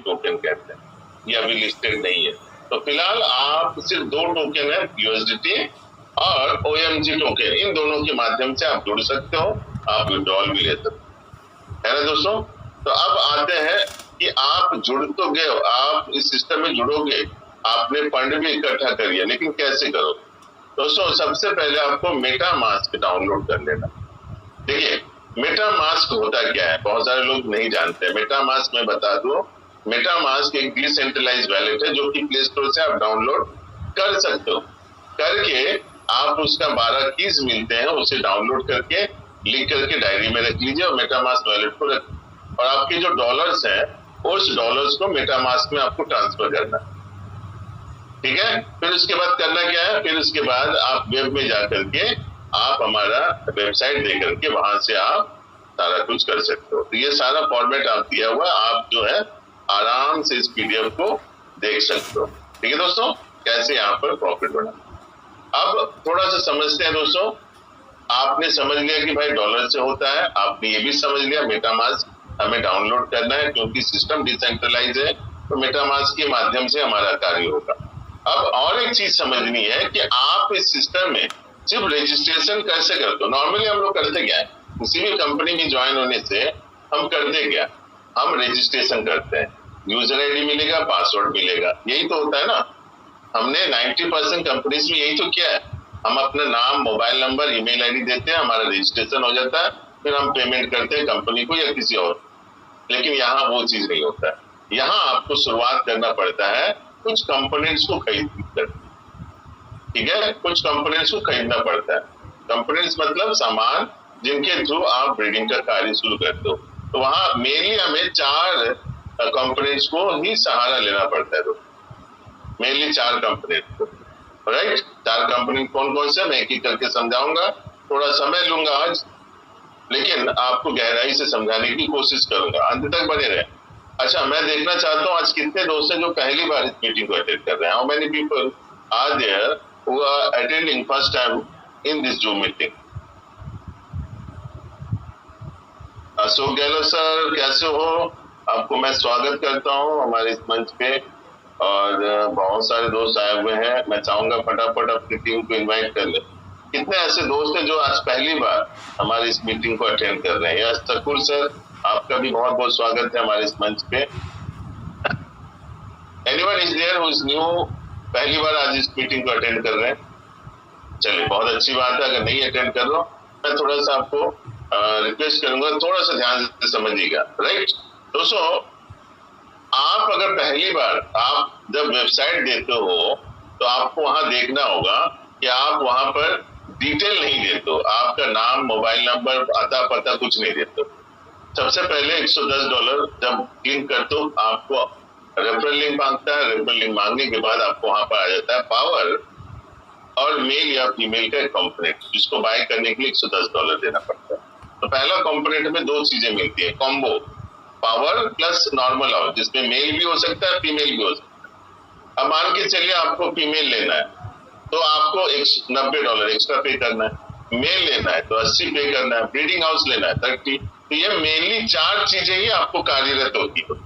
Token कहते हैं, ये अभी लिस्टेड नहीं है। तो फिलहाल आप सिर्फ 2 टोकन है, यूएसडीटी और OMG टोकन, इन दोनों के माध्यम से आप जुड़ सकते हो, आप विड्रॉल भी ले सकते हो, है ना दोस्तों। तो अब आते हैं कि आप जुड़ तो गए, आप इस सिस्टम में जुड़ोगे, आपने फंड भी इकट्ठा कर लिया, लेकिन कैसे करो दोस्तों। सबसे पहले आपको मेटामास्क डाउनलोड कर लेना। देखिए मेटामास्क होता क्या है, बहुत सारे लोग नहीं जानते। मेटामास्क मैं बता दूं, मेटामास्क एक डिसेंट्रलाइज वैलेट है जो कि प्ले स्टोर से आप डाउनलोड कर सकते हो। करके आप उसका 12 कीज मिलते हैं, उसे डाउनलोड करके लिख करके डायरी में रख लीजिए और मेटामास्क वैलेट को रख, और आपके जो डॉलर्स हैं उस डॉलर्स को मेटामास्क में आपको ट्रांसफर करना, ठीक है। फिर उसके बाद करना क्या है, फिर उसके बाद आप वेब में जाकर के आप हमारा वेबसाइट दे करके वहां से आप सारा कुछ कर सकते हो। तो ये सारा फॉर्मेट आप दिया हुआ, आप जो है आराम से इस पीडीएफ को देख सकते हो, ठीक है दोस्तों, कैसे यहाँ पर प्रॉफिट बना। अब थोड़ा सा समझते हैं दोस्तों। आपने समझ लिया कि भाई डॉलर से होता है, आपने ये भी समझ लिया मेटामास्क हमें डाउनलोड करना है, क्योंकि सिस्टम डिसेंट्रलाइज है, तो मेटामास्क के माध्यम से हमारा कार्य होगा। अब और एक चीज समझनी है कि आप इस सिस्टम में सिर्फ रजिस्ट्रेशन कैसे करते हो। नॉर्मली हम लोग करते क्या है, किसी भी कंपनी में ज्वाइन होने से हम करते क्या, हम रजिस्ट्रेशन करते हैं, यूजर आईडी मिलेगा, पासवर्ड मिलेगा, यही तो होता है ना। हमने 90% कंपनीज में यही तो किया है, हम अपना नाम, मोबाइल नंबर, ईमेल आईडी देते हैं, हमारा रजिस्ट्रेशन हो जाता है, फिर हम पेमेंट करते हैं कंपनी को या किसी और। लेकिन यहाँ वो चीज नहीं होता है, यहाँ आपको शुरुआत करना पड़ता है कुछ कंपोनेंट्स को खरीद कर, ठीक है, कुछ कंपोनेंट्स को खरीदना पड़ता है। कंपोनेंट्स मतलब सामान जिनके थ्रू आप ब्रीडिंग का कार्य शुरू करते हो। तो वहां मेनली हमें 4 कंपोनेंट्स को ही सहारा लेना पड़ता है, मेनली 4 कंपोनेंट को, राइट। 4 कंपोनेंट कौन कौन से, मैं एक एक करके समझाऊंगा, थोड़ा समय लूंगा आज, लेकिन आपको गहराई से समझाने की कोशिश करूंगा, अंत तक बने रहे। अच्छा, मैं देखना चाहता हूँ आज कितने दोस्त हैं जो पहली बार इस मीटिंग को अटेंड कर रहे हैं। How many people are there who are attending first time in this Zoom meeting. Ashok Gehlot sir, कैसे हो? आपको मैं स्वागत करता हूँ हमारे इस मंच पे, और बहुत सारे दोस्त आए हुए हैं। मैं चाहूंगा फटाफट अपनी टीम को इन्वाइट कर ले। कितने ऐसे दोस्त हैं जो आज पहली बार हमारी इस मीटिंग को अटेंड कर रहे हैं? यस ठाकुर सर, आपका भी बहुत बहुत स्वागत है हमारे इस मंच पे। Anyone is there who is new, पहली बार आज इस मीटिंग को अटेंड कर रहे हैं? चलिए, बहुत अच्छी बात है। अगर नहीं अटेंड कर रहा हूं, मैं थोड़ा सा आपको रिक्वेस्ट करूंगा, थोड़ा सा ध्यान से समझिएगा, राइट दोस्तों। आप अगर पहली बार आप जब वेबसाइट देते हो तो आपको वहां देखना होगा कि आप वहां पर डिटेल नहीं देते हो, आपका नाम, मोबाइल नंबर, आता पता कुछ नहीं देते हो। सबसे पहले $110 जब क्लिक करते हो आपको रेफरल लिंक मांगता है। रेफरल लिंक मांगने के बाद आपको वहां पर आ जाता है पावर और मेल या फीमेल का एक कंपोनेंट, जिसको बाय करने के लिए $110 देना पड़ता है। तो पहला कंपोनेंट में 2 चीजें मिलती है, combo, power plus normal owl, जिसमें मेल भी हो सकता है, फीमेल भी हो सकता है। अब मान के चलिए आपको फीमेल लेना है तो आपको $90 एक्स्ट्रा पे करना है, मेल लेना है तो 80 पे करना है, ब्रीडिंग हाउस लेना है 30। तो ये मेनली 4 चीजें ही आपको कार्यरत होती है,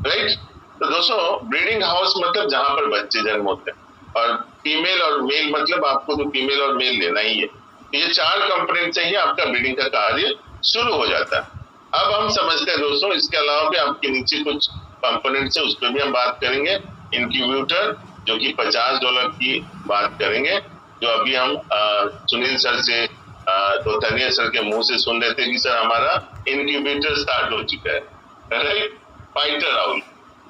राइट। तो दोस्तों, ब्रीडिंग हाउस मतलब जहां पर बच्चे जन्म होते हैं, और फीमेल और मेल मतलब आपको तो फीमेल और मेल लेना ही है। तो ये 4 कंपोनेंट से ही आपका ब्रीडिंग का कार्य शुरू हो जाता है। अब हम समझते हैं दोस्तों, इसके अलावा भी आपके नीचे कुछ कंपोनेंट्स है, उस पर भी हम बात करेंगे। इंक्यूबेटर, जो कि $50 की बात करेंगे, जो अभी हम सुनील सर से तो तनिया सर के मुंह से सुन रहे थे कि सर हमारा इंक्यूबेटर स्टार्ट हो चुका है, राइट। फाइटर आउल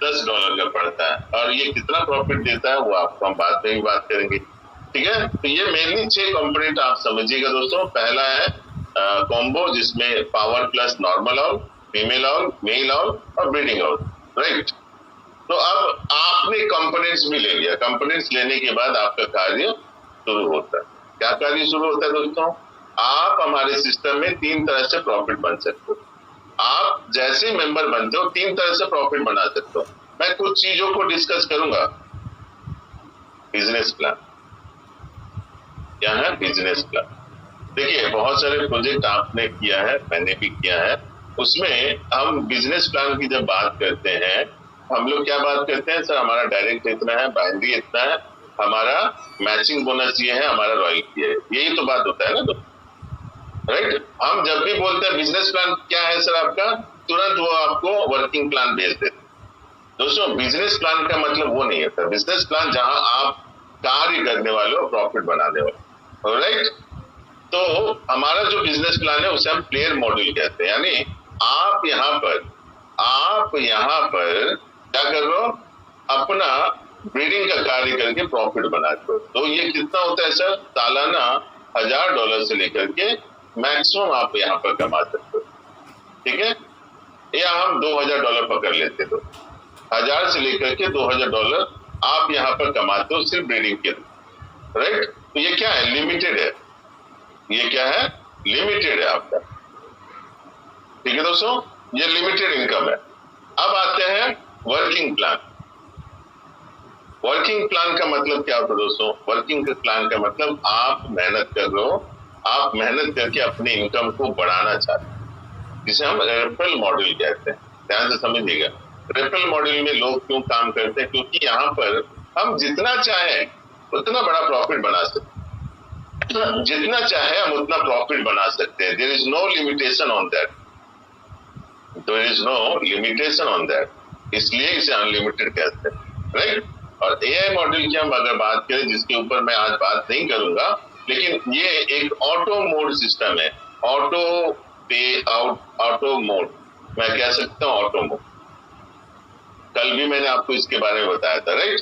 $10 का पड़ता है, और ये कितना प्रॉफिट देता है वो आपको हम बाद में ही बात करेंगे, ठीक है। तो ये मेनली 6 कंपोनेंट आप समझिएगा दोस्तों। पहला है कॉम्बो, जिसमें power plus normal owl, female owl, male owl और ब्रीडिंग आउल, राइट। तो अब आपने कंपोनेंट्स भी ले लिया, कंपोनेंट्स लेने के बाद आपका कार्य शुरू होता है। क्या कार्य शुरू होता है दोस्तों? आप हमारे सिस्टम में 3 तरह से प्रॉफिट बन सकते हो। आप जैसे मेंबर बनते हो 3 तरह से प्रॉफिट बना सकते हो। मैं कुछ चीजों को डिस्कस करूंगा। बिजनेस प्लान क्या है? बिजनेस प्लान, देखिए बहुत सारे प्रोजेक्ट आपने किया है, मैंने भी किया है, उसमें हम बिजनेस प्लान की जब बात करते हैं हम लोग क्या बात करते हैं सर, हमारा डायरेक्ट इतना है, बाइनरी इतना है, हमारा मैचिंग बोनस ये है, हमारा रॉयल्टी है, यही तो बात होता है ना। तो राइट, हम जब भी बोलते हैं बिजनेस प्लान क्या है सर आपका, तुरंत वो आपको वर्किंग प्लान भेज देते। दोस्तों बिजनेस प्लान का मतलब वो नहीं होता। बिजनेस प्लान जहां आप कार्य करने वाले हो, प्रॉफिट बनाने वाले, राइट। तो हमारा जो बिजनेस प्लान है उसे हम प्लेयर मॉडल कहते हैं, यानी आप यहाँ पर क्या कर रहे हो, अपना ब्रीडिंग का कार्य करके प्रॉफिट बनाते हो। तो ये कितना होता है सर, सालाना $1000 से लेकर के मैक्सिमम आप यहाँ पर कमा सकते हो, ठीक है। या हम $2000 पकड़ लेते, तो 1000 से लेकर के $2000 आप यहाँ पर कमाते हो सिर्फ ब्रीडिंग के, राइट। तो ये क्या है, लिमिटेड है, ये क्या है, लिमिटेड है आपका, ठीक है दोस्तों, ये लिमिटेड इनकम है। अब आते हैं वर्किंग प्लान। वर्किंग प्लान का मतलब क्या होता है दोस्तों, वर्किंग प्लान का मतलब आप मेहनत कर रहे हो, आप मेहनत करके अपने इनकम को बढ़ाना चाहते हैं, जिसे हम रेफरल मॉडल कहते हैं। ध्यान से समझिएगा, रेफरल मॉडल में लोग क्यों काम करते हैं, क्योंकि यहाँ पर हम जितना चाहे उतना बड़ा प्रॉफिट बना सकते हैं, जितना चाहे हम उतना प्रॉफिट बना सकते हैं। There is no limitation on that, there is no limitation on that, इसलिए इसे अनलिमिटेड कहते हैं, राइट। और एआई मॉडल की हम अगर बात करें, जिसके ऊपर मैं आज बात नहीं करूंगा, लेकिन ये एक ऑटो मोड सिस्टम है, ऑटो पे आउट, ऑटो मोड मैं कह सकता हूँ, ऑटो मोड। कल भी मैंने आपको इसके बारे में बताया था, राइट।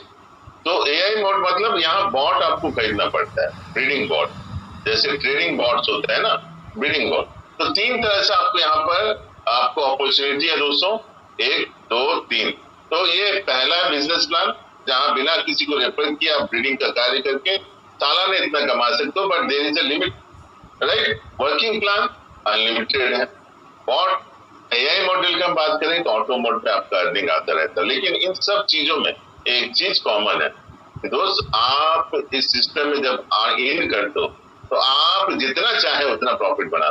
तो एआई मोड मतलब यहाँ बॉट आपको खरीदना पड़ता है, ब्रीडिंग बॉट, जैसे ट्रेडिंग बॉट्स होता है ना, ब्रीडिंग बॉट। तो 3 तरह से आपको यहाँ पर आपको अपॉर्चुनिटी है दोस्तों, 1 2 3। तो ये पहला बिजनेस प्लान, जहां बिना किसी को रेफर किए आप ब्रीडिंग का कार्य करके सालाना इतना कमा सकते हो, but there is a limit, right. Working plan unlimited है। और एआई मॉडल की हम बात करें तो ऑटो मोड पे आपका अर्निंग आता रहता है। लेकिन इन सब चीजों में एक चीज कॉमन है दोस्त, आप इस सिस्टम में जब इन करते हो तो आप जितना चाहे उतना प्रॉफिट बना,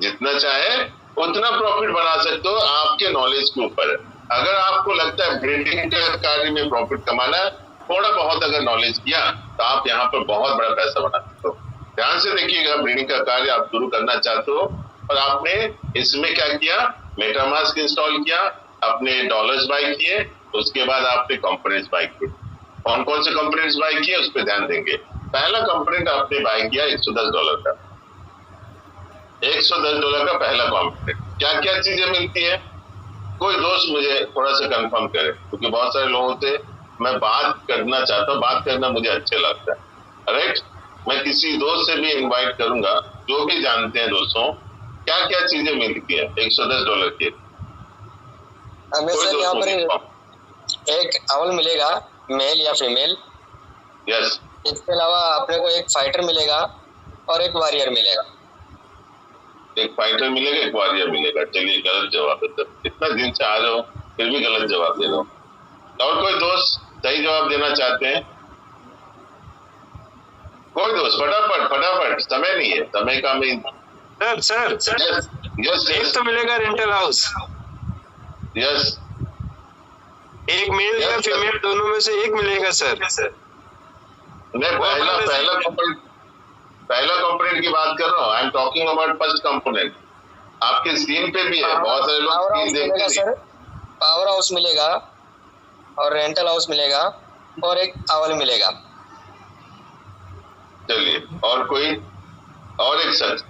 जितना चाहे उतना प्रॉफिट बना सकते हो, आपके नॉलेज के ऊपर है। अगर आपको लगता है ब्रीडिंग के कार्य में प्रॉफिट कमाना है, थोड़ा बहुत अगर नॉलेज किया तो आप यहाँ पर बहुत बड़ा पैसा बना सकते हो। ध्यान से देखिएगा, ब्रीडिंग का कार्य आप शुरू करना चाहते हो और आपने इसमें क्या किया, मेटामास्क इंस्टॉल किया, अपने डॉलर्स बाय किए, उसके बाद आपने कंपोनेंट्स बाय किए। कौन कौन से कंपोनेंट्स बाय किए उस पर ध्यान देंगे। पहला कंपोनेंट आपने बाय किया $110 का, $110 का पहला कंपोनेंट। क्या क्या चीजें मिलती है, कोई दोस्त मुझे थोड़ा सा कंफर्म करे, क्योंकि बहुत सारे लोगों से मैं बात करना चाहता हूँ, बात करना मुझे अच्छा लगता है, राइट। मैं किसी दोस्त से भी इनवाइट करूंगा जो भी जानते हैं दोस्तों क्या क्या चीजें मिलती है $110 की। हमें सर यहाँ पर एक अवल मिलेगा, मेल या फीमेल, यस। इसके अलावा अपने को एक फाइटर मिलेगा और एक वॉरियर मिलेगा। एक फाइटर मिलेगा, एक वॉरियर मिलेगा। चलिए, गलत जवाब है, इतना दिन से आ रहे हो फिर भी गलत जवाब दे रहे हो। और कोई दोस्त सही जवाब देना चाहते हैं? कोई दोस्त फटाफट फटाफट, समय नहीं है, समय का मैं सर यस एक तो मिलेगा रेंटल हाउस, यस। एक मेल या फीमेल दोनों में से एक मिलेगा सर। मैं पहला कंपोनेंट की बात कर रहा हूँ। I am talking about first component. आपके स्क्रीन पे भी है, बहुत सारे लोग स्क्रीन देखते हैं सर। पावर हाउस मिलेगा और रेंटल हाउस मिलेगा और एक अवल मिलेगा। चलिए, और कोई, और एक सच,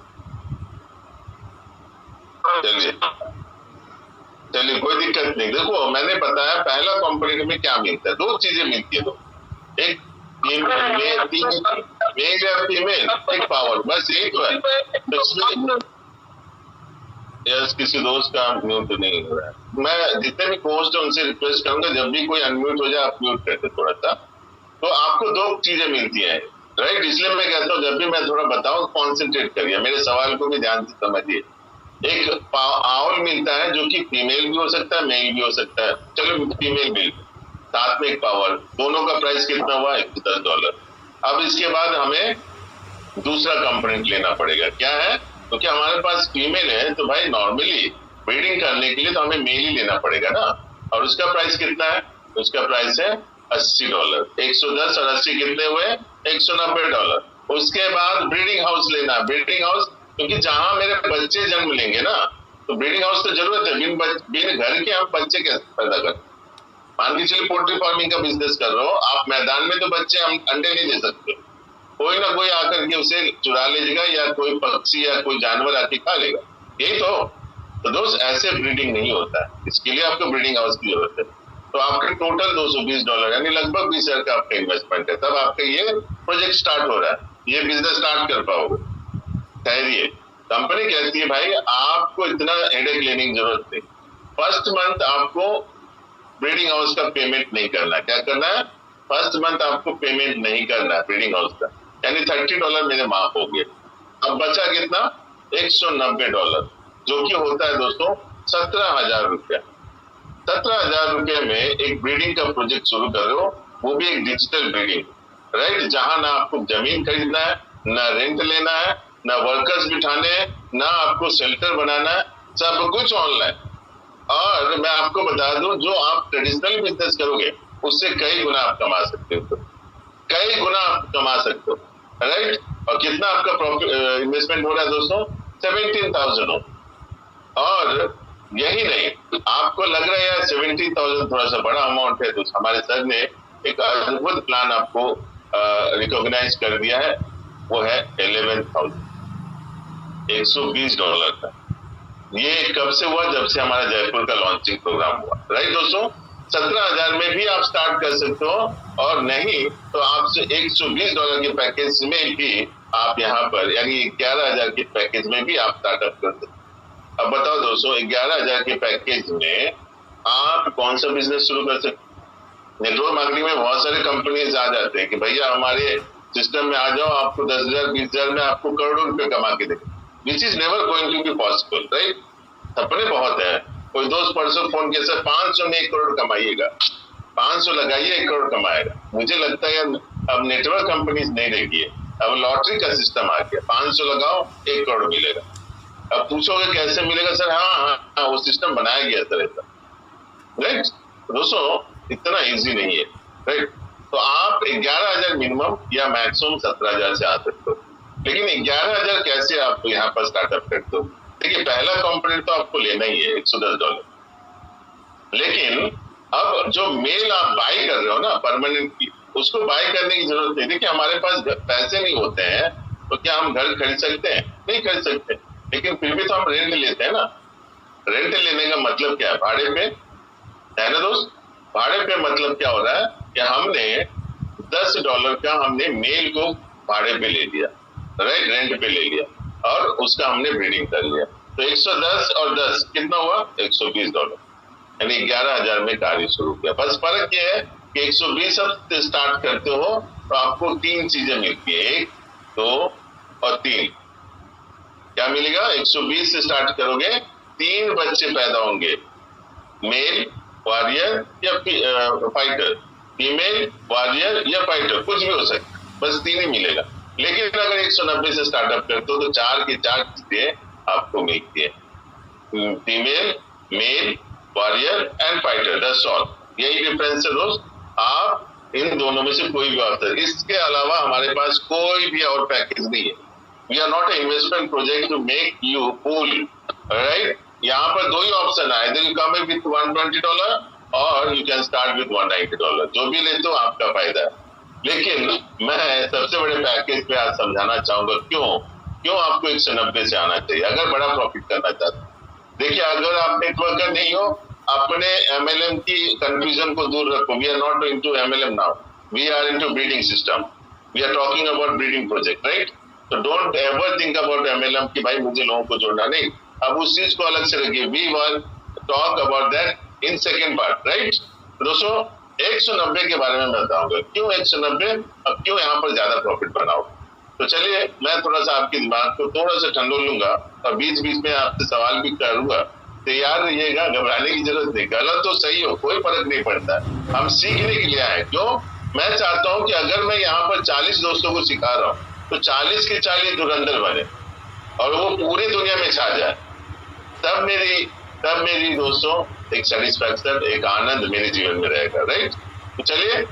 चलिए कोई दिक्कत नहीं। देखो मैंने बताया पहला कंपोनेंट में क्या मिलता है, 2 चीजें मिलती है। एक मेल या फीमेल, एक पावर, बस यही तो है। यस, किसी दोस्त का म्यूट नहीं हो रहा है। मैं जितने भी होस्ट है उनसे रिक्वेस्ट करूंगा, जब भी कोई अनम्यूट हो जाए आप म्यूट करते थोड़ा सा। तो आपको 2 चीजें मिलती है, राइट। इसलिए मैं कहता हूँ जब भी मैं थोड़ा बताऊं कॉन्सेंट्रेट करिए, मेरे सवाल को भी ध्यान से समझिए। एक आउल मिलता है जो कि फीमेल भी हो सकता है, मेल भी हो सकता है। चलो फीमेल मिल, साथ में एक पावर, दोनों का प्राइस कितना हुआ, $110। अब इसके बाद हमें दूसरा कंपोनेंट लेना पड़ेगा। क्या है, क्योंकि हमारे पास फीमेल है तो भाई नॉर्मली ब्रीडिंग करने के लिए तो हमें मेल ही लेना पड़ेगा ना। और उसका प्राइस कितना है? उसका प्राइस है $80। 110 और 80 कितने हुए? $190। उसके बाद ब्रीडिंग हाउस लेना। ब्रीडिंग हाउस, क्योंकि जहां मेरे बच्चे जन्म लेंगे ना, तो ब्रीडिंग हाउस तो जरूरत है। बिन घर के हम बच्चे कैसे पैदा करें? मान के चलिए पोल्ट्री फार्मिंग का बिजनेस कर रहे हो आप, मैदान में तो बच्चे हम अंडे नहीं दे सकते, कोई ना कोई आकर के उसे चुरा लेगा या कोई पक्षी या कोई जानवर आके खा लेगा, यही तो दोस्त ऐसे ब्रीडिंग नहीं होता है। इसके लिए आपको ब्रीडिंग हाउस की जरूरत है। तो आपका टोटल $220 यानी लगभग 20,000 का आपका इन्वेस्टमेंट है, तब आपका ये प्रोजेक्ट स्टार्ट हो रहा है, ये बिजनेस स्टार्ट कर पाओगे। ठहरिए, कंपनी कहती है भाई आपको इतना हेडेक लेने की जरूरत नहीं, फर्स्ट मंथ आपको ब्रीडिंग हाउस का पेमेंट नहीं करना। क्या करना है? फर्स्ट मंथ आपको पेमेंट नहीं करना है ब्रीडिंग हाउस का, यानी $30 मेरे माफ हो गए। अब बचा कितना? $190, जो कि होता है दोस्तों 17,000 रुपया। 17,000 रुपये में एक ब्रीडिंग का प्रोजेक्ट शुरू कर रहे हो, वो भी एक डिजिटल ब्रीडिंग, राइट? जहां ना आपको जमीन खरीदना है, ना रेंट लेना है, ना वर्कर्स बिठाने हैं, ना आपको शेल्टर बनाना है, सब कुछ ऑनलाइन। और मैं आपको बता दूं, जो आप ट्रेडिशनल बिजनेस करोगे उससे कई गुना आप कमा सकते हो, कई गुना आप कमा सकते हो, राइट? और कितना आपका प्रॉफिट इन्वेस्टमेंट हो रहा है दोस्तों? 17,000 हो। और यही नहीं, आपको लग रहा है यार 17,000 थोड़ा सा बड़ा अमाउंट है, तो हमारे सर ने एक अद्भुत प्लान आपको रिकॉग्नाइज कर दिया है, वो है $11,120 का। ये कब से हुआ? जब से हमारा जयपुर का लॉन्चिंग प्रोग्राम हुआ, राइट दोस्तों? 17,000 में भी आप स्टार्ट कर सकते हो, और नहीं तो आपसे $120 के पैकेज में भी आप यहाँ पर, यानी 11,000 के पैकेज में भी आप स्टार्टअप कर सकते हो। अब बताओ दोस्तों, 11,000 के पैकेज में आप कौन सा बिजनेस शुरू कर सकते? नेटवर्क मार्केटिंग में बहुत सारे कंपनीज आ जाते हैं कि भैया हमारे सिस्टम में आ जाओ, आपको 10,000 20,000 में आपको करोड़ों रुपए कमा के देंगे। Which is never going to be possible, right? सपने बहुत है। कोई दोस्त परसों फोन किया, सर 500 में 1 करोड़ कमाइएगा, 500 लगाइए 1 करोड़ कमाएगा। मुझे लगता है अब नेटवर्क कंपनीज नहीं रहेगी, अब लॉटरी का सिस्टम आ गया, 500 लगाओ 1 करोड़ मिलेगा। अब पूछोगे कैसे मिलेगा? सर हाँ, वो सिस्टम बनाया गया सर ऐसा, राइट? दोस्तों इतना इजी नहीं है, राइट? तो आप 11,000 मिनिमम या मैक्सिमम 17,000 से आ सकते हो, लेकिन 11,000 कैसे आप यहाँ पर स्टार्टअप करते हो? देखिए, पहला कंपोनेंट तो आपको लेना ही है $110, लेकिन अब जो मेल आप बाय कर रहे हो ना परमानेंटली, उसको बाय करने की जरूरत नहीं। देखिए, हमारे पास पैसे नहीं होते हैं तो क्या हम घर खरीद सकते हैं? नहीं खरीद सकते, लेकिन फिर भी तो हम रेंट लेते हैं ना। रेंट लेने का मतलब क्या है? भाड़े पे है ना दोस्त? भाड़े पे मतलब क्या हो रहा है कि हमने $10 का हमने मेल को भाड़े पे ले लिया, राइट? रेंट पे ले लिया, और उसका हमने ब्रीडिंग कर लिया। तो 110 और 10 कितना हुआ? $120, यानी 11,000 में कार्य शुरू किया। बस फर्क ये है कि 120 से स्टार्ट करते हो तो आपको 3 चीजें मिलती है, 1 2 और 3। क्या मिलेगा? 120 से स्टार्ट करोगे, 3 बच्चे पैदा होंगे, मेल वॉरियर या फाइटर, फीमेल वॉरियर या फाइटर, कुछ भी हो सकता है, बस 3 ही मिलेगा। लेकिन अगर 190 से स्टार्टअप करते हो तो 4 की 4 चीजें आपको मिलती है, female, male, warrior and fighter, that's all. यही डिफरेंस है दोस्त, आप इन दोनों में से कोई भी ऑप्शन, इसके अलावा हमारे पास कोई भी और पैकेज नहीं है। We are not a investment project to make you fool, right? यहाँ पर 2 ही ऑप्शन है, इधर यू कम विथ $120 और यू कैन स्टार्ट विथ $190। जो भी लेते हो आपका फायदा है। लेकिन मैं सबसे बड़े पैकेज पे आज समझाना चाहूंगा क्यों आपको 190 से आना चाहिए अगर बड़ा प्रॉफिट करना चाहते हैं। देखिए, अगर आप नेटवर्कर नहीं हो, अपने MLM की कंफ्यूजन को दूर रखो। We are not into MLM now, we are into breeding system, we are talking about breeding project, right? तो don't ever think about MLM कि भाई मुझे लोगों को जोड़ना, नहीं। अब उस चीज को अलग से रखिए, we will talk about that in second part, right? दोस्तों 190 के बारे में बताऊंगा, क्यों 190, अब क्यों यहाँ पर ज्यादा प्रॉफिट बनाओ। तो चलिए, मैं थोड़ा सा आपके दिमाग को थोड़ा सा ठंडोल लूंगा और बीच बीच में आपसे सवाल भी करूंगा। तैयार रहिएगा, घबराने की जरूरत नहीं, गलत तो सही हो कोई फर्क नहीं पड़ता, हम सीखने के लिए आए। क्यों? मैं चाहता हूं कि अगर मैं यहाँ पर 40 दोस्तों को सिखा रहा हूँ तो 40 के 40 धुरंधर बने और वो पूरी दुनिया में छा जाए। तब मेरी दोस्तों एक सेटिस्फैक्शन, एक आनंद मेरे जीवन में रहेगा, राइट। तो चलिए,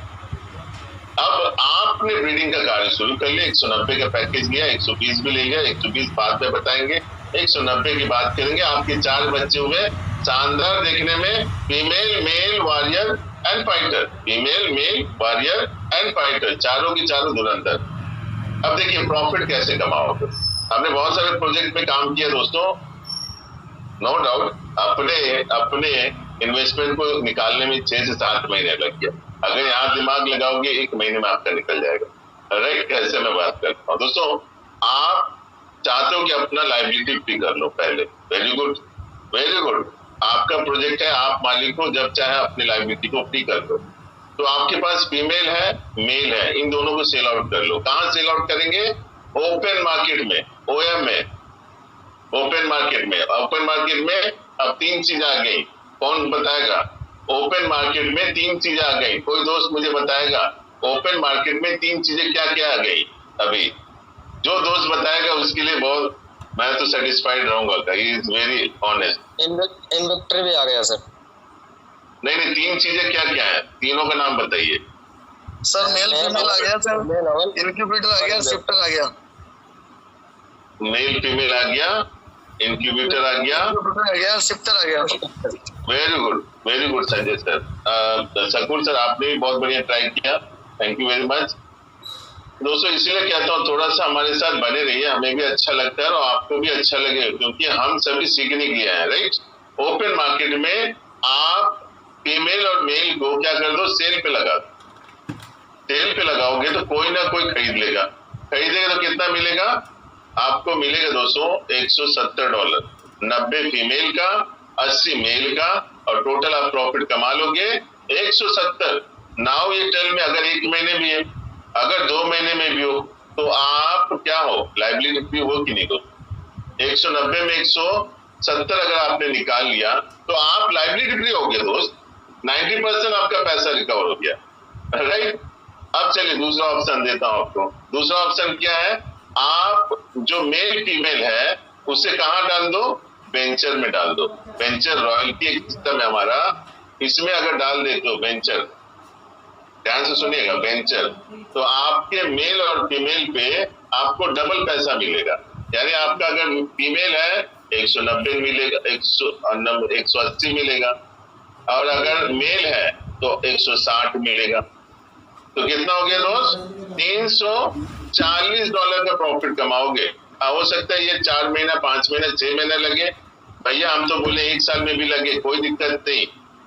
अब आपने ब्रीडिंग का कार्य शुरू कर लिया। 190 का पैकेज गया, 120 भी ले गया, 120 बाद में बताएंगे, 190 की बात करेंगे। आपके 4 बच्चे हुए, शानदार देखने में, female, male, warrior and fighter, female, male, warrior and fighter, चारों की चारों धुरंधर। अब देखिए प्रॉफिट कैसे कमाओगे। हमने बहुत सारे प्रोजेक्ट में काम किया दोस्तों, नो डाउट अपने इन्वेस्टमेंट को निकालने में 6 से 7 महीने लग गया। अगर यहाँ दिमाग लगाओगे 1 महीने में आपका निकल जाएगा, राइट। कैसे मैं बात करता हूँ दोस्तों, आप चाहते हो कि अपना लाइबिलिटी फ्री कर लो पहले, वेरी गुड, वेरी गुड। आपका प्रोजेक्ट है, आप मालिक हो, जब चाहे अपनी लाइबिलिटी को फ्री कर लो। तो आपके पास फीमेल है, मेल है, इन दोनों को सेल आउट कर लो। कहाँ सेल आउट करेंगे? ओपन मार्केट में, ओएम में, ओपन मार्केट में। ओपन मार्केट में अब 3 चीज आ गई, कौन बताएगा? ओपन मार्केट में 3 चीज आ गई, कोई दोस्त मुझे बताएगा ओपन मार्केट में 3 चीजें क्या क्या आ गई? अभी जो दोस्त बताएगा उसके लिए बहुत मैं तो सेटिस्फाइड रहूंगा, ही इज वेरी ऑनेस्ट। इन्वेक्टर भी आ गया सर। नहीं, 3 चीजें क्या क्या है, तीनों का नाम बताइए सर। मेल फीमेल आ गया सर, इनक्यूबेटर आ गया, शिफ्टर आ गया, मेल फीमेल आ गया, इंक्यूबेटर आ गया, शिफ्टर आ गया। Very good Sanjay sir. Shakoor sir, आपने भी बहुत बढ़िया ट्राई किया, थैंक यू वेरी मच दोस्तों। इसीलिए कहता हूँ थोड़ा सा हमारे साथ बने रहिए, हमें भी अच्छा लगता है और आपको भी अच्छा लगे, क्योंकि हम सभी सीखने के लिए हैं, राइट। ओपन मार्केट में आप फीमेल और मेल को क्या कर दो, सेल पे लगा दो। सेल पे लगाओगे तो कोई ना कोई खरीदेगा तो कितना मिलेगा आपको? मिलेगा दोस्तों $170, 90 फीमेल का, 80 मेल का, और टोटल आप प्रॉफिट कमा लोगे 170। नाउ ये टेल में, अगर 1 महीने भी है, अगर 2 महीने में भी हो, तो आप क्या हो, लाइबिलिटी फ्री हो कि नहीं हो? 190 में 170 अगर आपने निकाल लिया तो आप लाइबिलिटी फ्री हो गए दोस्त, 90% आपका पैसा रिकवर हो गया, राइट। अब चलिए दूसरा ऑप्शन देता हूं आपको। दूसरा ऑप्शन क्या है? आप जो मेल फीमेल है उसे कहां डाल दो? वेंचर में डाल दो। वेंचर रॉयल्टी एक सिस्टम है हमारा, इसमें अगर डाल दे तो वेंचर, ध्यान से सुनिएगा, वेंचर, तो आपके मेल और फीमेल पे आपको डबल पैसा मिलेगा। यानी आपका अगर फीमेल है 190 मिलेगा, 180 मिलेगा, और अगर मेल है तो 160 मिलेगा। तो कितना हो गया दोस्त? $340 का प्रॉफिट कमाओगे। हो सकता है ये 4 महीना, 5 महीना, 6 महीना लगे, भैया हम तो बोले 1 साल में भी लगे, कोई दिक्कत नहीं।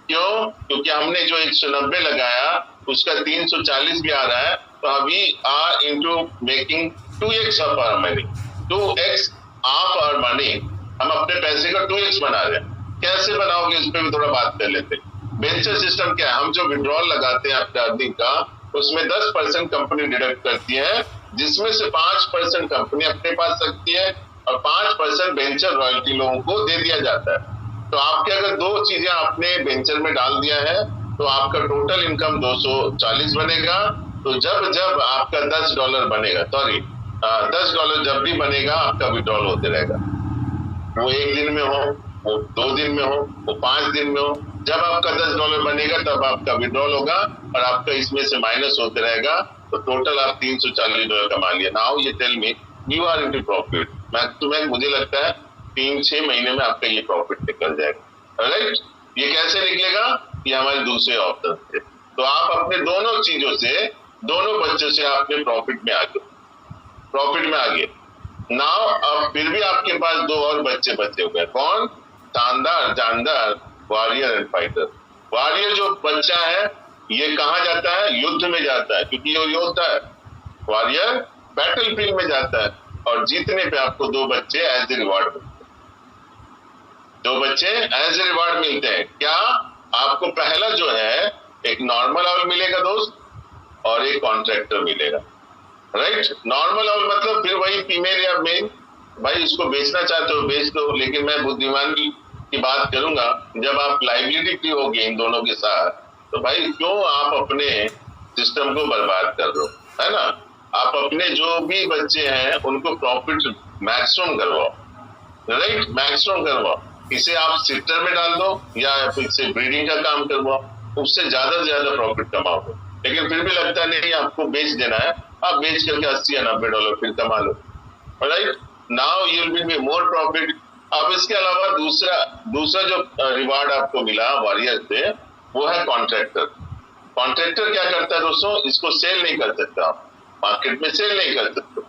क्यों? क्योंकि हमने जो 190 लगाया उसका 340 भी आ रहा है, तो अभी are into making 2x of our money, 2x of our money, हम अपने पैसे का 2x बना रहे हैं। कैसे बनाओगे इस पे भी थोड़ा बात कर लेते हैं। वेंचर सिस्टम क्या है? हम जो विड्रॉल लगाते हैं अपने अर्निंग का, उसमें 10% कंपनी डिडक्ट करती है, जिसमें से 5% कंपनी अपने पास रखती है और 5% वेंचर रॉयल्टी लोगों को दे दिया जाता है। तो आपके अगर 2 चीजें आपने वेंचर में डाल दिया है तो आपका टोटल इनकम 240 बनेगा। तो जब आपका $10 बनेगा, सॉरी $10 जब भी बनेगा आपका विड्रॉल होते रहेगा। वो 1 दिन में हो, वो 2 दिन में हो, वो 5 दिन में हो, जब आपका $10 बनेगा तब आपका विड्रॉल होगा और आपका इसमें से माइनस होते रहेगा। तो टोटल आप $340 कमा लिया। नाउ ये tell me you are into profit. Maximum मुझे लगता है 3-6 महीने में आपका ये प्रॉफिट निकल जाएगा, राइट। ये कैसे निकलेगा? ये हमारे दूसरे ऑप्शन थे। तो आप अपने दोनों चीजों से, दोनों बच्चों से आपने प्रॉफिट में आ गए। नाउ अब फिर भी आपके पास 2 और बच्चे बचे हुए। कौन? शानदार, जानदार, वॉरियर एंड फाइटर। वॉरियर जो बच्चा है ये कहाँ जाता है? युद्ध में जाता है, क्योंकि ये योद्धा है। वॉरियर बैटल फील्ड में जाता है और जीतने पे आपको 2 बच्चे एज ए रिवार्ड मिलते हैं। 2 बच्चे एज ए रिवार्ड मिलते हैं। क्या? आपको पहला जो है एक नॉर्मल आउल मिलेगा दोस्त, और एक कॉन्ट्रैक्टर मिलेगा, राइट। नॉर्मल आउल मतलब फिर वही फीमेल या मेल, भाई इसको बेचना चाहते हो बेच दो, लेकिन मैं बुद्धिमान की बात करूंगा, जब आप लाइबिलिटी फ्री होगी इन दोनों के साथ, तो भाई क्यों आप अपने सिस्टम को बर्बाद कर दो, है ना। आप अपने जो भी बच्चे हैं उनको प्रॉफिट मैक्सिमम करवाओ, राइट, मैक्सिमम करवाओ। इसे आप सिस्टर में डाल दो या फिर से ब्रीडिंग का काम करवाओ, उससे ज्यादा से ज्यादा प्रॉफिट कमाओगे। लेकिन फिर भी लगता नहीं आपको बेच देना है, आप बेच करके $80 या $90 फिर कमा लो, right. Now you will be more profit. अब इसके अलावा दूसरा जो रिवार्ड आपको मिला वॉरियर से, वो है कॉन्ट्रैक्टर। कॉन्ट्रैक्टर क्या करता है दोस्तों, इसको सेल नहीं कर सकते आप, मार्केट में सेल नहीं कर सकते,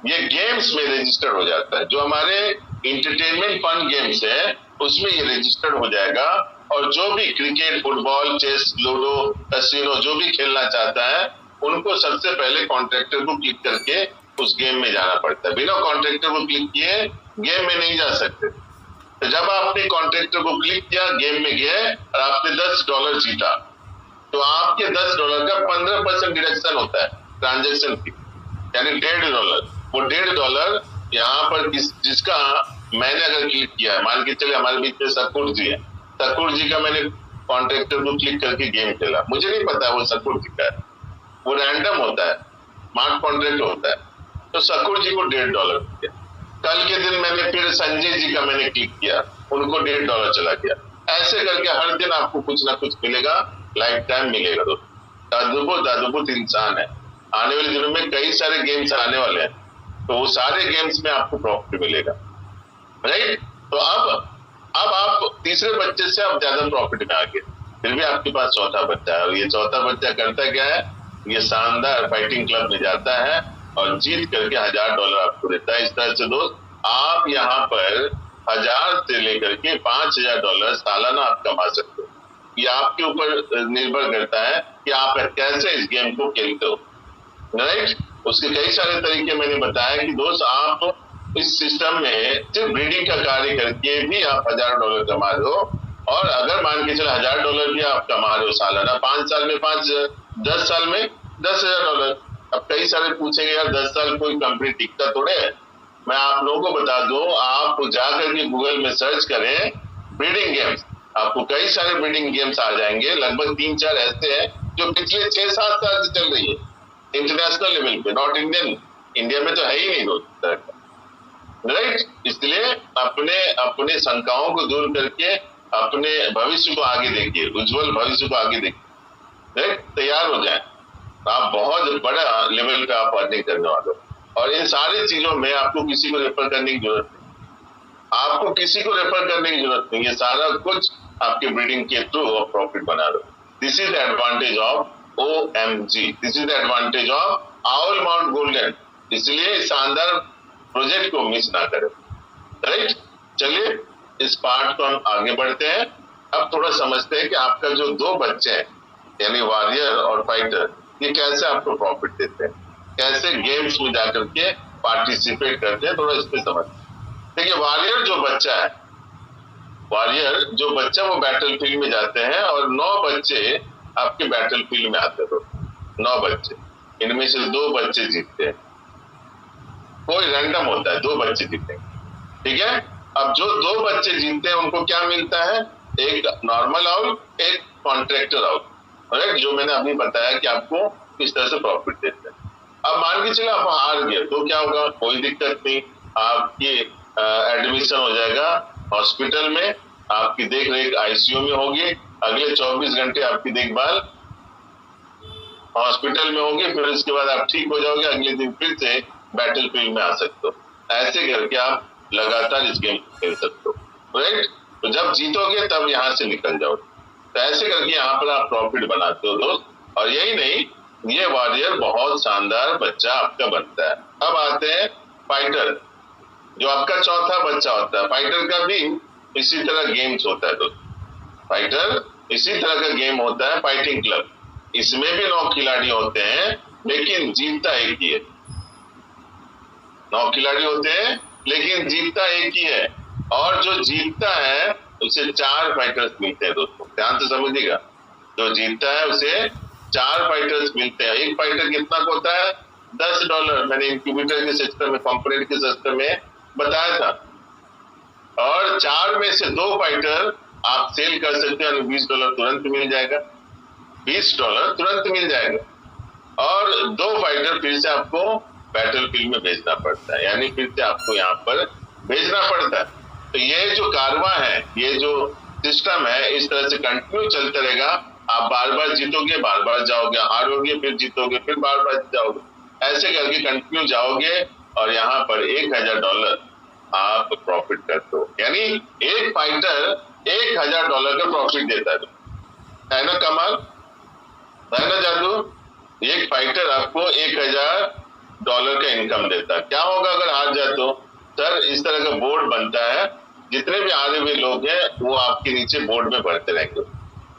ये गेम्स में रजिस्टर हो जाता है। जो हमारे इंटरटेनमेंट फन गेम्स है उसमें ये रजिस्टर्ड हो जाएगा, और जो भी cricket, football, chess, ludo, casino जो भी खेलना चाहता है उनको सबसे पहले कॉन्ट्रैक्टर को क्लिक करके उस गेम में जाना पड़ता है। बिना कॉन्ट्रैक्टर को क्लिक किए गेम में नहीं जा सकते। तो जब आपने कॉन्ट्रैक्टर को क्लिक किया, गेम में गए और आपने $10 जीता, तो आपके $10 का 15% डिडक्शन होता है ट्रांजेक्शन फी, यानी $1.5। वो $1.5 यहाँ पर जिसका मैंने अगर क्लिक किया है, मान के चले हमारे बीच में सकुर जी है, सकुर जी का मैंने कॉन्ट्रैक्टर को क्लिक करके गेम खेला, मुझे नहीं पता वो सकुर जी का है, वो रैंडम होता है, स्मार्ट कॉन्ट्रैक्ट होता है, तो सकुर जी को $1.5 दिया। कल के दिन मैंने फिर संजय जी का मैंने क्लिक किया, उनको $1.5 चला गया। ऐसे करके हर दिन आपको कुछ ना कुछ मिलेगा, लाइफ टाइम मिलेगा। दोस्तों दादुबुत इंसान है। आने वाले दिनों में कई सारे गेम्स आने वाले हैं, तो वो सारे गेम्स में आपको प्रॉफिट मिलेगा, राइट। तो अब आप तीसरे बच्चे से आप ज्यादा प्रॉफिट में आ गए, फिर भी आपके पास चौथा बच्चा है, और ये चौथा बच्चा करता क्या है, ये शानदार फाइटिंग क्लब में जाता है और जीत करके $1000 आपको देता है। इस तरह से दोस्त आप यहाँ पर 1000 से लेकर के $5000 सालाना आप कमा सकते हो। ये आपके ऊपर निर्भर करता है कि आप कैसे इस गेम को खेलते हो, राइट। उसके कई सारे तरीके मैंने बताया कि दोस्त आप इस सिस्टम में सिर्फ ब्रीडिंग का कार्य करके भी आप $1000 कमा रहे हो, और अगर मान के चले $1000 भी आप कमा रहे हो सालाना, 5 साल में 5, 10 साल में $10,000। अब कई सारे पूछेंगे यार 10 साल कोई कंपनी टिकता थोड़े है। मैं आप लोगों को बता दूं, आप जाकर के गूगल में सर्च करें ब्रीडिंग गेम्स, आपको कई सारे ब्रीडिंग गेम्स आ जाएंगे, लगभग 3-4 ऐसे हैं जो पिछले 6-7 साल से चल रही है इंटरनेशनल लेवल पे, नॉट इंडियन। इंडिया में तो है ही नहीं दोस्त, राइट। इसलिए अपने शंकाओं को दूर करके अपने भविष्य को आगे देखिए, उज्जवल भविष्य को आगे देखिए, राइट। तैयार हो जाए, आप बहुत बड़ा लेवल पे आप अर्निंग करने वाले हो। और इन सारी चीजों में आपको किसी को रेफर करने की जरूरत नहीं, ये सारा कुछ आपके ब्रीडिंग के थ्रू आप प्रॉफिट बना लो। This is the advantage of OMG, this is the advantage of owl mount golden. इसलिए इस शानदार प्रोजेक्ट को मिस ना करें, राइट। चलिए इस पार्ट को हम आगे बढ़ते हैं। अब थोड़ा समझते हैं कि आपका जो 2 बच्चे हैं यानी वॉरियर और फाइटर, ये कैसे आपको प्रॉफिट देते हैं, कैसे गेम्स में जाकर के पार्टिसिपेट करते हैं, थोड़ा इसमें समझ। देखिए वॉरियर जो बच्चा वो बैटल फील्ड में जाते हैं, और 9 बच्चे आपके बैटल फील्ड में आते हैं। 9 बच्चे, इनमें से 2 बच्चे जीतते हैं, कोई रैंडम होता है, 2 बच्चे जीते, ठीक है। अब जो 2 बच्चे जीतते हैं उनको क्या मिलता है, एक नॉर्मल आउल, एक कॉन्ट्रैक्टर आउल, राइट, जो मैंने अभी बताया कि आपको किस तरह से प्रॉफिट देते हैं। अब मान के चले आप हार गए तो क्या होगा, कोई दिक्कत नहीं, आपकी एडमिशन हो जाएगा हॉस्पिटल में, आपकी देख रेख ICU में होगी, अगले 24 घंटे आपकी देखभाल हॉस्पिटल में होगी, फिर उसके बाद आप ठीक हो जाओगे, अगले दिन फिर से बैटल फील्ड में आ सकते हो। ऐसे करके आप लगातार इस गेम खेल सकते हो, राइट। तो जब जीतोगे तब यहाँ से निकल जाओ। तो ऐसे करके यहाँ पर आप प्रॉफिट बनाते हो दोस्त। और यही नहीं, ये वॉरियर बहुत शानदार बच्चा आपका बनता है। अब आते हैं फाइटर, जो आपका चौथा बच्चा होता है। फाइटर का भी इसी तरह गेम्स होता है दोस्त, फाइटर इसी तरह का गेम होता है, फाइटिंग क्लब। इसमें भी 9 खिलाड़ी होते हैं, लेकिन जीतता एक ही है। 9 खिलाड़ी होते हैं लेकिन जीतता एक ही है, और जो जीतता है उसे 4 फाइटर्स मिलते हैं दोस्तों, ध्यान से समझिएगा। जो जीतता है उसे 4 फाइटर्स मिलते हैं। एक फाइटर कितना होता है, $10। मैंने इंक्यूबेटर के सिस्टम में, कंपोनेंट के सिस्टम में बताया था। और 4 में से 2 फाइटर आप सेल कर सकते हैं, $20 तुरंत मिल जाएगा, $20 तुरंत मिल जाएगा। और 2 फाइटर फिर से आपको बैटल फील्ड में भेजना पड़ता है, यानी फिर से आपको यहाँ पर भेजना पड़ता है। तो ये जो कारवां है, ये जो सिस्टम है, इस तरह से कंटिन्यू चलता रहेगा। आप बार बार जीतोगे, बार बार जाओगे, हारोगे, फिर जीतोगे, फिर बार बार जाओगे, ऐसे करके कंटिन्यू जाओगे और यहाँ पर $1000 आप प्रॉफिट करते हो। यानी एक फाइटर $1000 का प्रॉफिट देता है ना कमाल, है ना जादू? एक फाइटर आपको $1000 का इनकम देता है। क्या होगा अगर हार जाए तो? सर, इस तरह का बोर्ड बनता है, जितने भी हारे हुए लोग हैं वो आपके नीचे बोर्ड में बढ़ते रहेंगे।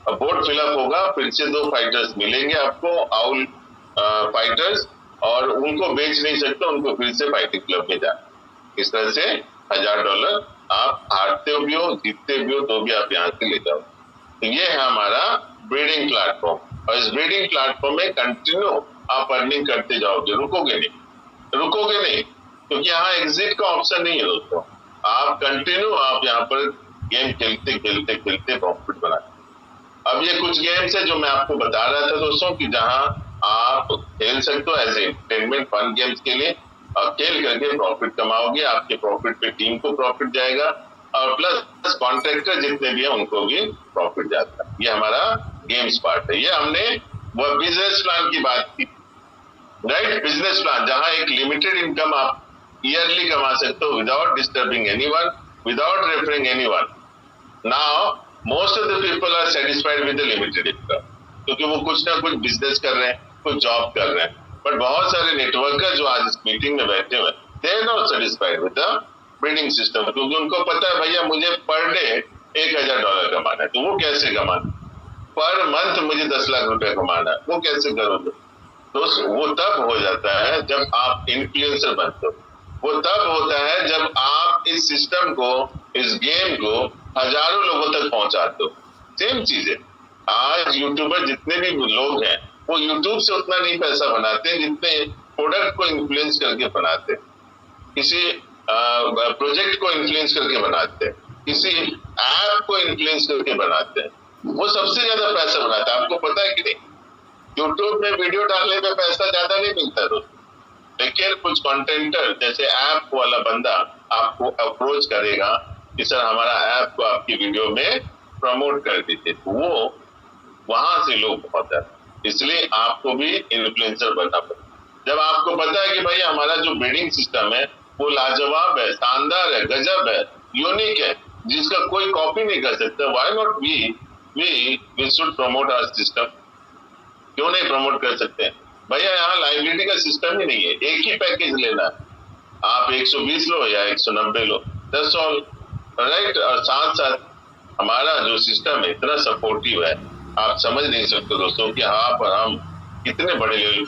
अब बोर्ड फिलअप होगा, फिर से 2 फाइटर्स मिलेंगे आपको, आउल फाइटर्स, और उनको बेच नहीं सकते, उनको फिर से फाइटिंग क्लब में जाए। इस तरह से $1000 आप हारते भी हो, जीतते भी हो, तो भी आप यहाँ से ले जाओ। तो ये है हमारा ब्रीडिंग प्लेटफॉर्म, और इस ब्रीडिंग प्लेटफॉर्म में कंटिन्यू आप अर्निंग करते जाओगे, रुकोगे नहीं, क्योंकि यहाँ एग्जिट का ऑप्शन नहीं है दोस्तों। आप कंटिन्यू आप यहाँ पर गेम खेलते प्रॉफिट बनाते। अब ये कुछ गेम्स है जो मैं आपको बता रहा था दोस्तों, कि जहां आप खेल सकते हो एज एंटरटेनमेंट फन गेम्स के लिए, और खेल करके प्रॉफिट कमाओगे। आपके प्रॉफिट पे टीम को प्रॉफिट जाएगा, और प्लस कॉन्ट्रैक्टर जितने भी हैं उनको भी प्रॉफिट जाता है। ये हमारा गेम्स पार्ट है। ये हमने वो बिजनेस प्लान की बात की, राइट? बिजनेस प्लान जहां एक लिमिटेड इनकम आप ईयरली कमा सकते हो without disturbing anyone, without referring anyone. Now most of the people are satisfied with the limited income, क्योंकि वो कुछ ना कुछ बिजनेस कर रहे हैं, कुछ जॉब कर रहे हैं। बट बहुत सारे नेटवर्कर जो आज इस मीटिंग में बैठे हुए, they are not satisfied with the breeding system, क्योंकि उनको पता है भैया मुझे पर डे $1000 कमाना है। तो वो कैसे कमाना? पर मंथ मुझे 10 लाख रुपए कमाना है, वो कैसे करोगे? तो वो तब हो जाता है जब आप इन्फ्लुएंसर बनते हो। वो तब होता है जब आप इस सिस्टम को, इस गेम को हजारों लोगों तक पहुंचाते हो। सेम चीज है, आज यूट्यूबर जितने भी लोग हैं वो यूट्यूब से उतना नहीं पैसा बनाते जितने प्रोडक्ट को इन्फ्लुएंस करके बनाते, किसी प्रोजेक्ट को इन्फ्लुएंस करके बनाते, किसी ऐप को इन्फ्लुएंस करके बनाते हैं। वो सबसे ज्यादा पैसा बनाता है। आपको पता है कि नहीं? यूट्यूब में वीडियो डालने पे पैसा ज्यादा नहीं मिलता दोस्तों, लेकिन कुछ कंटेंटर जैसे ऐप वाला बंदा आपको अप्रोच करेगा कि सर हमारा ऐप को आपकी वीडियो में प्रमोट कर दीजिए, तो वो वहां से लोग बहुत है। इसलिए आपको भी इन्फ्लुएंसर बनना पड़ेगा। जब आपको पता है कि भाई हमारा जो ब्रीडिंग सिस्टम है वो लाजवाब है, शानदार है, गजब है, यूनिक है, जिसका कोई कॉपी नहीं कर सकता, why not we should promote our system? क्यों नहीं प्रमोट कर सकते हैं भैया? यहाँ लाइबिलिटी का सिस्टम ही नहीं है, एक ही पैकेज लेना है, आप 120 लो या 190 लो, दैट्स ऑल, राइट? और साथ साथ हमारा जो सिस्टम है इतना सपोर्टिव है, आप समझ नहीं सकते दोस्तों कि आप और हम कितने बड़े लेवल